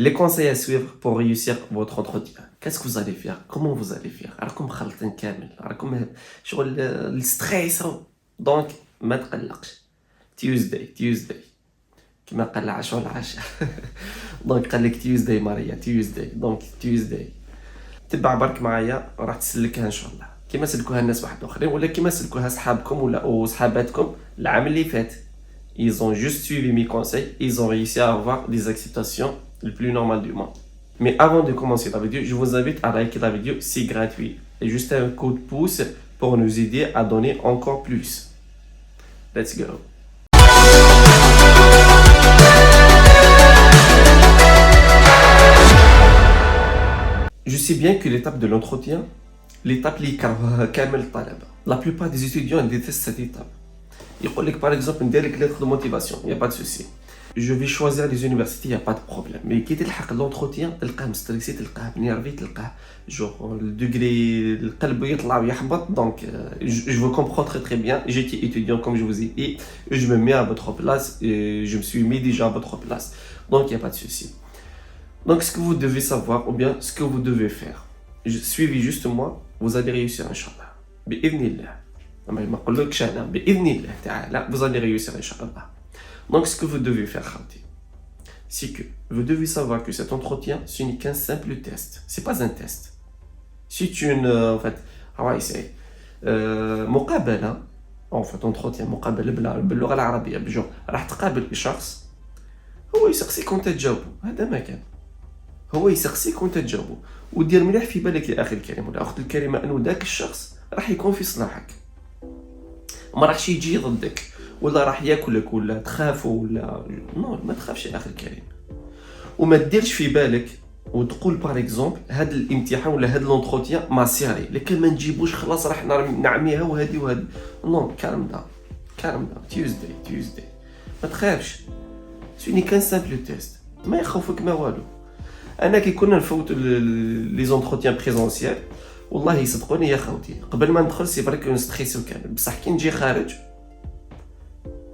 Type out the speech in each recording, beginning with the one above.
Les conseils à suivre pour réussir votre entretien. Qu'est-ce que vous allez faire? Comment vous allez faire? راكم مخلطين كامل، راكم شغل الستريس. دونك ما تقلقش. تيوزداي كما قال العشاء والعشاء. دونك قال لك تيوزداي ماريا تيوزداي. تبع برك معايا راح تسلكها ان شاء الله كما سلكوها الناس واحد اخرين ولا كما سلكوها صحابكم ولا صحاباتكم العام اللي فات. Ils ont juste suivi mes conseils, ils ont réussi à avoir des acceptations le plus normales du monde. Mais avant de commencer la vidéo, je vous invite à liker la vidéo, c'est gratuit. Et juste un coup de pouce pour nous aider à donner encore plus. Let's go. Je sais bien que l'étape de l'entretien, l'étape اللي كامل الطلبة. La plupart des étudiants détestent cette étape. يقول لك par exemple ندير لك lettre de motivation, il y a pas de souci. Je vais choisir les universités, il y a pas de problème. Mais كي تلحق l'entretien تلقاه مستريسي، تلقاه نيرفي، تلقاه genre le degré القلب يطلع ويحبط. Donc je vous comprends très bien. J'étais étudiant comme je vous ai dit et je me mets à votre place et je me suis mis déjà à votre place. Donc il y a pas de souci. Donc ce que vous devez savoir ou bien ce que vous devez faire. Suivez juste moi, vous allez réussir inchallah. بإذن الله. ما نقولكش انا باذن الله تعالى vous allez réussir inchallah. Donc ce que vous devez faire خالتي c'est que vous devez savoir que cet entretien ce n'est qu'un simple test. C'est pas un test, c'est une en fait c'est مقابله en fait entretien مقابله باللغه العربيه بجو راح تقابل شخص هو يسقسيك وانت تجاوبه. هذا ما كان هو يسقسيك وانت تجاوبه ودير مليح في بالك يا اخي الكريم ولا اختي الكريمه انه ذاك الشخص راح يكون في صلاحك، ما راحش يجي ضدك ولا راح ياكلك ولا تخافوا ولا نو. ما تخافش يا اخي الكريم وما ديرش في بالك وتقول باغ اكزومبل هذا الامتحان ولا هذا لونتروتيان ما سيري لكن ما نجيبوش خلاص راح نعميها وهذه نو. كالم داون تيوزداي ما تخافش. سوني كان سامبل تيست ما يخوفك ما والو. انا كي كنا نفوت لي زونتروتيان بريزونسيال والله صدقوني يا خوتي قبل ما ندخل سي فري كون ستريسو كامل، بصح كي نجي خارج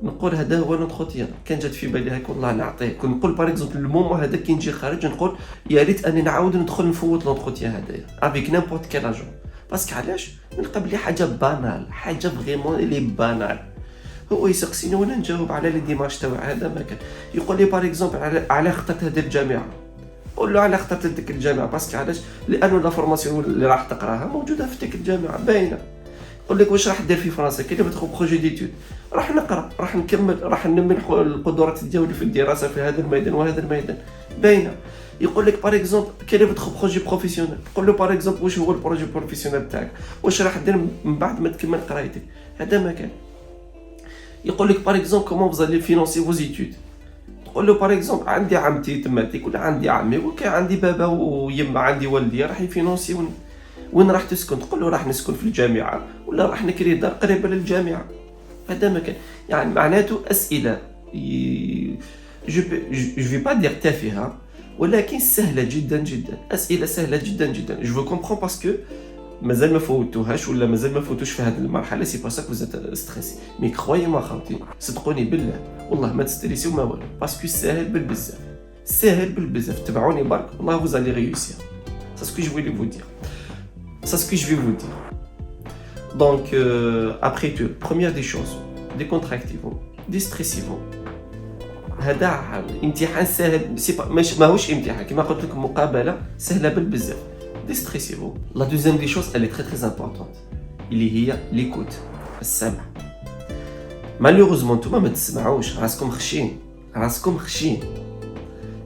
نقول هذا هو لونتروتيان. كان جات في بالي هاك والله نعطيه. كون نقول باغ اكزومبل المومون هذا كي نجي خارج نقول يا ريت اني نعاود ندخل نفوت لونتروتيان هذايا افيك نيمبورط كيل اجون. باسكو علاش نلقى بلي حاجه بانال، حاجه فريمون لي بانال. هو يسقسيني وانا نجاوب على لي ديمارش تاعو. هذا ما كان يقول لي باغ اكزومبل على اخترت هذه الجامعه، قول له على اخترت ديك الجامعه باسكو علاش لانه لا فورماسيون اللي راح تقراها موجوده في ديك الجامعه باينه. يقول لك واش راح دير في فرنسا كي تدخل بروجي ديتود راح نقرا راح نكمل راح ننمي القدرات ديالي في الدراسه في هذا الميدان وهذا الميدان باينه. يقول لك باغ اكزومبل كي تدخل بروجي بروفيسيونيل تقول له باغ اكزومبل واش هو البروجي بروفيسيونيل تاعك واش راح دير من بعد ما تكمل قرايتك. هذا ما كان. يقول لك باغ اكزومبل كومون فوزالي فينونسي فوز ايتود. تقول له باغ اكزومبل عندي عمتي تماتيك ولا عندي عمي وكان عندي بابا ويما عندي والدي راح يفينونسي وين راح تسكن. تقول له راح نسكن في الجامعه ولا راح نكري دار قريبه للجامعه. هذا ما كان يعني معناته اسئله جو في با دير تافهه ولكن سهله جدا اسئله سهله جدا. جو فو كومبرون باسكو مازال ما فوتوهاش ولا مازال ما فوتوش في هذه المرحله. سي باسا كوزات ستريسي مي كروي ما خاوتي صدقوني بالله والله ما تستريسيو ما والو باسكو ساهل بالبزاف. تبعوني برك والله vous allez réussir. C'est ce que je voulais vous dire. C'est ce que je vais vous dire. Donc après tout, première des choses, décontractez-vous, déstressez-vous. هذا امتحان سهل سي ماهوش امتحان كما قلت لكم مقابله سهله بالبزاف. Déstressez-vous. La deuxième des choses, elle est très importante. اللي هي l'écoute, السمع. Malheureusement نتوما ما تسمعوش راسكم خشين.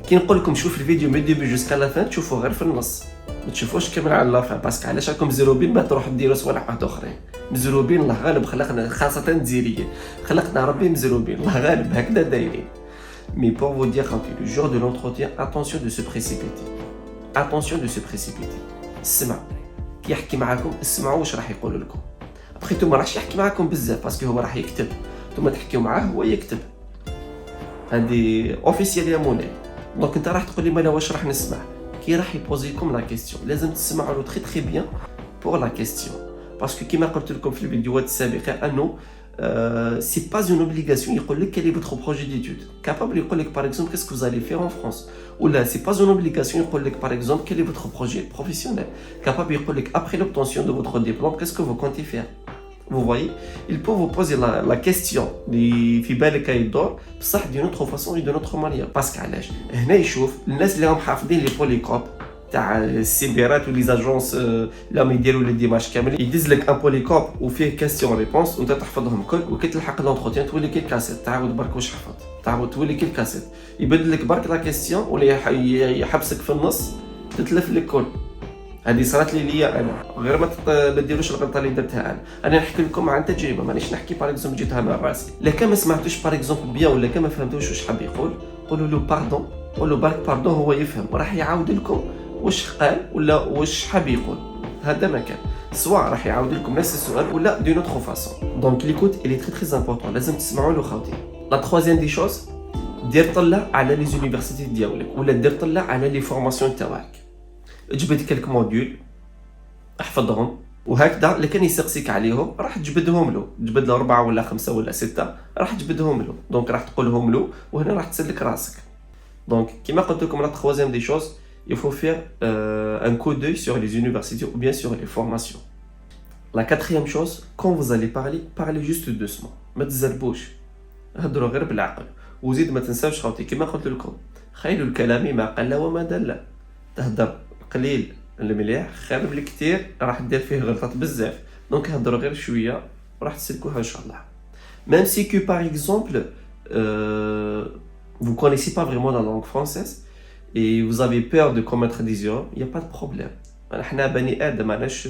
كي نقول لكم شوف الفيديو من الديبي جوسكا لا فان تشوفوا غير في النص ما تشوفوش كامل على لا فان باسكو علاش راكم مزروبين ما تروحوا ديروا صوالح واحد اخرين. مزروبين الله غالب خلقنا خاصه الجزائريين خلقنا ربي مزروبين الله غالب هكذا دايرين. Mais pour vous dire quand le jour de l'entretien attention de se précipiter. السمع كي يحكي معاكم اسمعوا واش راح يقول لكم. ابخي نتوما راحش يحكي معاكم بزاف باسكو هو راح يكتب نتوما تحكيو معاه هو يكتب. هذه اوفيسيال يا مولاي. دونك انت راح تقول لي مالا واش راح نسمع كي راح يبوزيكم لا كيسيون لازم تسمعوا له تري بيان بور لا كيسيون باسكو كيما قلت لكم في الفيديوهات السابقه انه c'est pas une obligation. Il dit quel est votre projet d'études. Capable de dire par exemple qu'est-ce que vous allez faire en France. Ou là, c'est pas une obligation. Il dit par exemple quel est votre projet professionnel. Capable de dire après l'obtention de votre diplôme, qu'est-ce que vous comptez faire. Vous voyez, il peut vous poser la question في بالك يدور بصح d'une autre façon et d'une autre manière. Parce qu'علاش هنا يشوف الناس اللي هم حافظين لي بوليكوب تاع السيبيرات ولي زاجونس اللي يديروا لي ديماج كامل يدز لك ان بوليكوب وفيه كاستيون ريبونس وانت تحفظهم كل وكي تلحق لونتروتيان تولي كي الكاسيت تعاود برك واش حفظ تعاود تولي كي الكاسيت يبدل لك برك لا كاستيون ولا يحبسك في النص تتلف لك كل. هذه صارت لي انا غير ما ديروش الغلطه اللي درتها انا نحكي لكم عن تجربه مانيش نحكي باغ اكزومبل جيتها من راسي. لا كان ما سمعتوش باغ اكزومبل بيان ولا كان ما فهمتوش واش حاب يقول قولوا له باردون قولوا برك باردون هو يفهم وراح يعاود لكم واش قال ولا واش حاب يقول. هذا ما كان سواء راح يعاود لكم نفس السؤال ولا دون اوتر فاسون. دونك ليكوت الي تري تري امبورطون لازم تسمعوا له خوتي. لا تروازيام دي شوز دير طلع على لي زونيفرسيتي ديالك ولا دير طلع على لي فورماسيون تاعك. جبد كلك موديول احفظهم وهكذا اللي كان يسقسيك عليهم راح تجبدهم له تجبد له 4 ولا 5 ولا 6 راح تجبدهم له. دونك راح تقولهم له وهنا راح تسلك راسك. دونك كيما قلت لكم لا troisième des choses il faut faire un coup d'œil sur les universités ou bien sur les formations. La quatrième chose quand vous allez parlez juste doucement ما تزربوش هضروا غير بالعقل وزيد ما تنساوش خوتي كيما قلت لكم خير الكلام ما قل وما دل. تهضر قليل المليح خير من الكثير راح دير فيه غلطات بزاف. دونك هضروا غير شويه وراح تسلكوها ان شاء الله. Même si que par exemple vous connaissez pas vraiment la langue française et vous avez peur de commettre des erreurs, il y a pas de problème. احنا بني ادم ماناش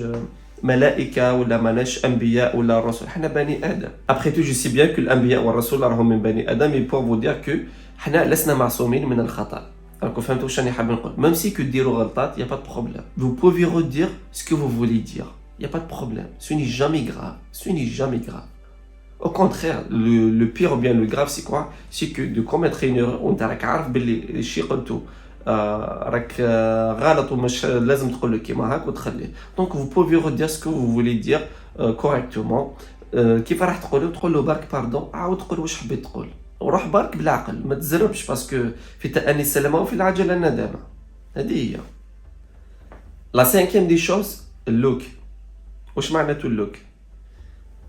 ملائكه ولا ماناش انبياء ولا رسل احنا بني ادم. Après tout je sais bien que الانبياء والرسل راهم من بني ادم mais pour vous dire que احنا لسنا معصومين من الخطأ. راكم فهمتوا واش راني حاب نقول. Même si que ديروا غلطات, il y a pas de problème. Vous pouvez redire ce que vous voulez dire. Il y a pas de problème. Ce n'est jamais grave. Ce n'est jamais grave. Au contraire, le pire ou bien le grave c'est quoi? C'est que de commettre une erreur وانت راك عارف باللي الشيء قلته راك غلط ومش لازم تقول له كيما هاك وتخليه. Donc vous pouvez redire ce que vous voulez dire correctement. كيف راح تقول له برك باردون عاود تقول واش حبيت تقول. وروح برك بالعقل ما تزربش باسكو في تأني السلامة وفي العجلة الندامة. هذه هي. لا سانكيام دي شوز اللوك. واش معناته اللوك؟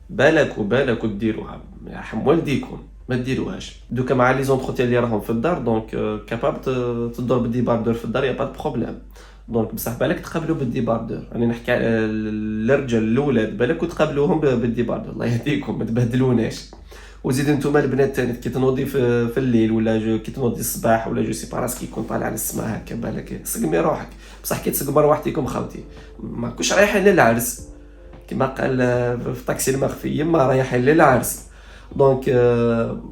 بالك وديروها يا حم والديكم ما ديروهاش. دوكا مع لي زونتروتيان اللي راهم في الدار دونك كابابل تضرب بالديباردور في الدار يا با بروبليم. دونك بصح بالك تقابلوا بالديباردور. راني نحكي على الرجال الاولاد بالك وتقابلوهم بالديباردور. الله يهديكم ما تبهدلوناش. وزيد نتوما البنات تاني كي تنوضي في الليل ولا كي تنوضي الصباح ولا جو سي با راسك يكون طالع على السما هكا بالك سقمي روحك. بصح كي تسقم روحتكم خاوتي ماكوش رايحين للعرس كما قال في طاكسي المخفي ما رايحين للعرس. دونك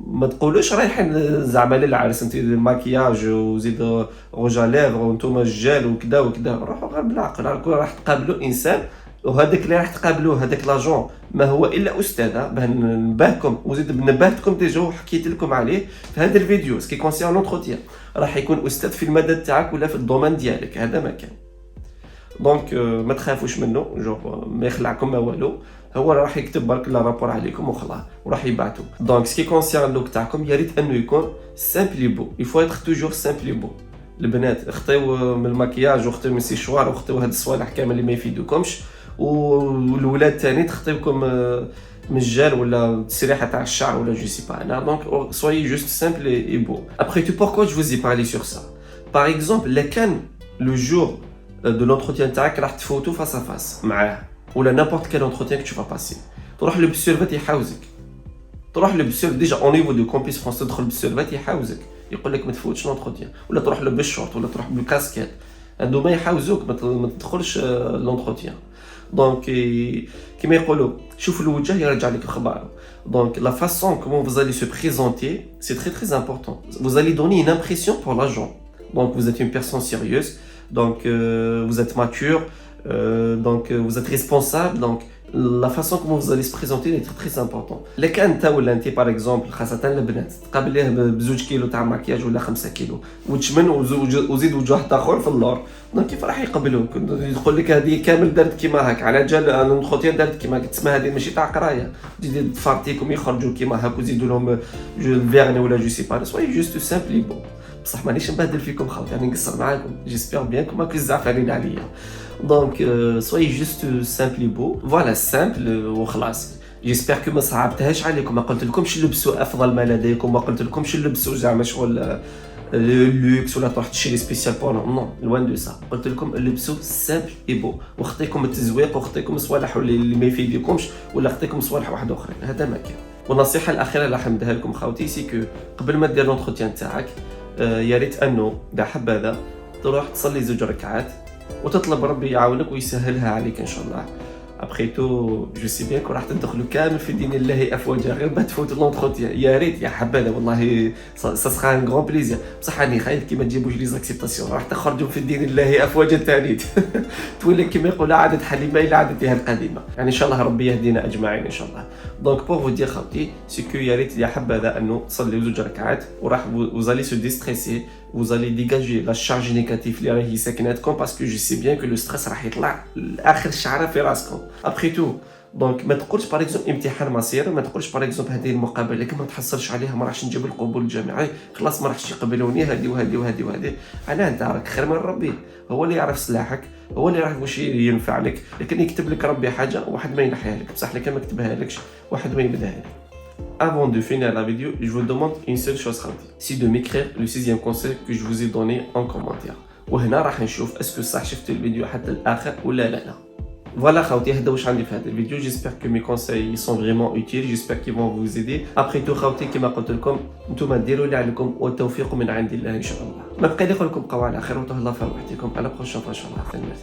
ما تقولوش رايحين زعما للعرس انت الماكياج وزيد روجا ليفر وانتوما الرجال وكذا وكذا. روحوا غير بالعقل راح تقابلوا انسان وهذاك اللي راح تقابلوه هذاك لاجون ما هو الا استاذ باه نبهكم وزيد نبهتكم ديجا وحكيت لكم عليه في هذا الفيديو سكي كونسيرن لونتروتيان راح يكون استاذ في المدى تاعك ولا في الدومين ديالك. هذا ما كان. دونك ما تخافوش منه جوغ ما يخلعكم ما والو هو راح يكتب برك لا رابور عليكم وخلاص وراح يبعثوا. دونك سكي كونسيرن لوك تاعكم يا ريت انه يكون سامبلي بو. يفو اتر توجور سامبلي بو. البنات اخطيو من الماكياج واخطيو من السيشوار واخطيو هاد الصوالح كامل اللي ما يفيدوكمش والولاد تاني تخطيوكم مجال ولا تسريحه تاع الشعر ولا جو سي با انا. دونك soyez juste simple et beau. Après tout pourquoi je vous ai parlé sur ça? Par exemple là كان le jour de l'entretien تاعك راح تفوتو face à face معاه ولا n'importe quel entretien que tu vas passer تروح له بالسيرفات يحاوزك. تروح له بالسيرف ديجا اون نيفو دو كومبيس فرونس تدخل بالسيرفات يحاوزك يقول لك ما تفوتش لونتروتيان ولا تروح له بالشورت ولا تروح بالكاسكيت هادو ما يحاوزوك ما تدخلش لونتروتيان. دونك كيما يقولوا شوف الوجه يرجع لك اخباره. Donc la façon comment vous allez se présenter c'est très très important. Vous allez donner une impression pour l'agent. Donc vous êtes une personne sérieuse, donc vous êtes mature, donc vous êtes responsable. Donc La façon comment vous allez se présenter est très très important. اللي كان انت ولا انت باغ اكزومبل خاصه البنات تقابل ليه بزوج كيلو تاع مكياج ولا 5 كيلو وتشمن وزيد وجه واحد اخر في اللور، دونك كيف راح يقبلوك؟ يقول لك هذه كامل دارت كيما هاك، على جال انا خوتي دارت كيما هاك، تسمى هذه ماشي تاع قرايه، تجي تفارتيكم يخرجوا كيما هاك وزيدوا لهم جو الفيرني ولا جو سي با، سوي جوست سامبلي بو. بصح مانيش نبهدل فيكم خاوتي، راني نقصر معاكم، جيسبيغ بيان كو ماكوش زعفانين عليا. دونك soyez juste simple et beau. Voilà, simple وخلاص. جيسبيغ كو ما صعبتهاش عليكم، ما قلت لكمش لبسوا افضل ما لديكم، ما قلت لكمش لبسوا زعما شغل اللوكس ولا تروح تشري سبيسيال بور نو لوان دو سا. قلت لكم لبسوا سامبل اي بو، وخطيكم التزويق وخطيكم صوالح اللي ما يفيدكمش ولا خطيكم صوالح واحد اخرين، هذا ما كان. والنصيحه الاخيره اللي راح نديها لكم خاوتي سي كو قبل ما دير لونتروتيان تاعك يا ريت انه دا حبذا تروح تصلي 2 ركعات وتطلب ربي يعاونك ويسهلها عليك ان شاء الله. ابخي تو جو سي بيان كو راح تدخلوا كامل في دين الله افواجا غير ما تفوت لونتروتيان، يا ريت يا حبذا والله سا سخا ان غران بليزير. بصح راني خايف كي ما تجيبوش لي زاكسيبتاسيون راح تخرجوا في دين الله افواجا ثاني تولي كيما يقول عادة حليمه الى عادتها القديمه. يعني ان شاء الله ربي يهدينا اجمعين ان شاء الله. دونك بور فو دير خاوتي سي كو يا ريت يا حبذا انه تصلي 2 ركعات وراح وزالي سو ديستريسي، vous allez dégager la charge négative اللي راهي ساكناتكم باسكو جو سي بيان كو لو ستريس راح يطلع لاخر الشعره في راسكم. ابخي تو دونك ما تقولش باغ اكزومبل امتحان مصير، ما تقولش باغ اكزومبل هذه المقابله كي ما تحصلش عليها ما راحش نجيب القبول الجامعي، خلاص ما راحش يقبلوني هذه وهذه وهذه وهذه. انا انت راك خير من ربي، هو اللي يعرف سلاحك، هو اللي يعرف واش ينفع لك، لكن يكتب لك ربي حاجه واحد ما ينحيها لك، بصح لكن ما كتبها لكش واحد ما يمدها لك. Avant de finir la vidéo, je vous demande une seule chose, c'est de m'écrire le 6e conseil que je vous ai donné en commentaire. وهنا راح نشوف اسكو صح شفت الفيديو حتى الاخر ولا لا. Voilà خاوتي هذا واش عندي في هذا الفيديو. J'espère que mes conseils sont vraiment utiles, j'espère qu'ils vont vous aider. Après tout خاوتي كما قلت لكم نتوما ديروا اللي عليكم والتوفيق من عند الله ان شاء الله. ما بقى لي نقول لكم بقاو على خير وتهلاو في روحكم. على بروشين ان شاء الله.